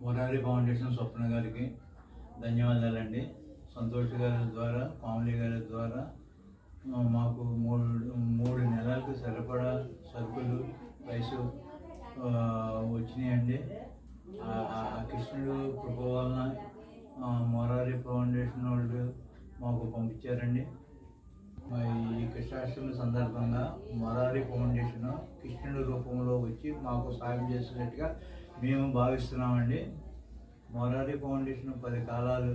Morari foundation స్వప్న గారికి ధన్యవాదాలండి. సంతోష్ గారి ద్వారా, కామలి గారి ద్వారా మాకు మూడు నెలలకు సరిపడా సరుకులు రైసు వచ్చినాయండి. ఆ కృష్ణుడు కృప వలన మొరారి ఫౌండేషన్ వాళ్ళు మాకు పంపించారండి. ఈ కృష్ణాష్టమి సందర్భంగా మొరారి ఫౌండేషన్ కృష్ణుడి రూపంలో వచ్చి మాకు సాయం చేసినట్టుగా మేము భావిస్తున్నామండి. మొరారి ఫౌండేషన్ 10 కాలాలు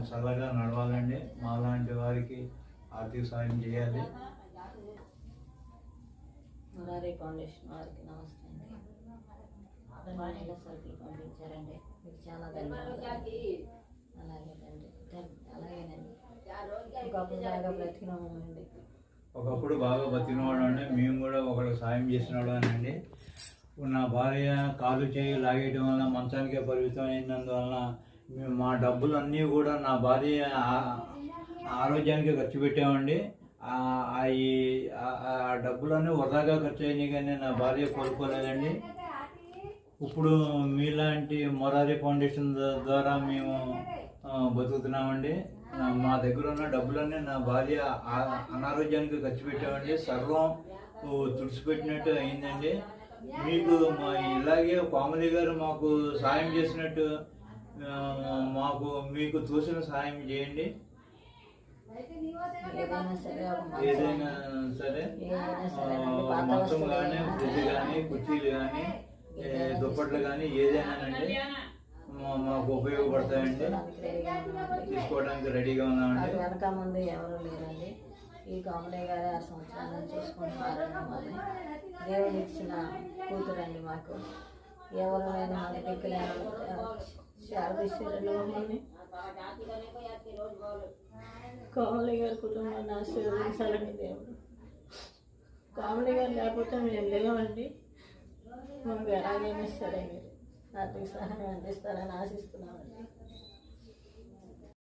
చల్లగా నడవాలండి. మాలాంటి వారికి ఆర్థిక సాయం చేయాలి. మొరారి ఫౌండేషన్ వారికి నమస్తే అండి. మహిళా సరుకులు పంపించారండి, మీకు చాలా ధన్యవాదాలు. అలాగేనండి. ఒకప్పుడు బాగా బతికినవాడు అండి. మేము కూడా ఒకరికి సాయం చేసినవాడు అండి. నా భార్య కాలు చేయి లాగేయడం వల్ల మంచానికే పరిమితం అయినందువలన మా డబ్బులన్నీ కూడా నా భార్య ఆరోగ్యానికి ఖర్చు పెట్టామండి. ఆ డబ్బులన్నీ వృధాగా ఖర్చు అయినాయి, కానీ నా భార్య కోలుకోలేదండి. ఇప్పుడు మీలాంటి మొరారి ఫౌండేషన్ ద్వారా మేము బతుకుతున్నామండి. మా దగ్గర ఉన్న డబ్బులన్నీ నా భార్య అనారోగ్యానికి ఖర్చు పెట్టామండి. సర్వం తుడిచిపెట్టినట్టు అయిందండి. మీకు ఇలాగే కామలి గారు మాకు సాయం చేసినట్టు మీకు తోసిన సాయం చేయండి. ఏదైనా సరే మొత్తం కానీ ఫ్రిడ్జ్ కానీ కుర్చీలు కానీ దుప్పట్లు కానీ ఏదైనానండి మాకు ఉపయోగపడతాయండి. తీసుకోవడానికి రెడీగా ఉన్నామండి. వెనక ముందు ఎవరు లేరండి. ఈ కామలే గారు 6 సంవత్సరాల నుంచి చూసుకుంటున్నారండి. మళ్ళీ దేవుడు ఇచ్చిన కూతురండి మాకు. ఎవరు లేని మళ్ళీ దిక్కులేని శారదీశ్వరులు మమ్మల్ని కామలే గారి కుటుంబాన్ని ఆశీర్వదించాలండి దేవుడు. కామలే గారు లేకపోతే మేము లేవండి. మాకు ఎలాగైనా సరే మీరు ఆర్థిక సహాయం అందిస్తారని ఆశిస్తున్నామండి.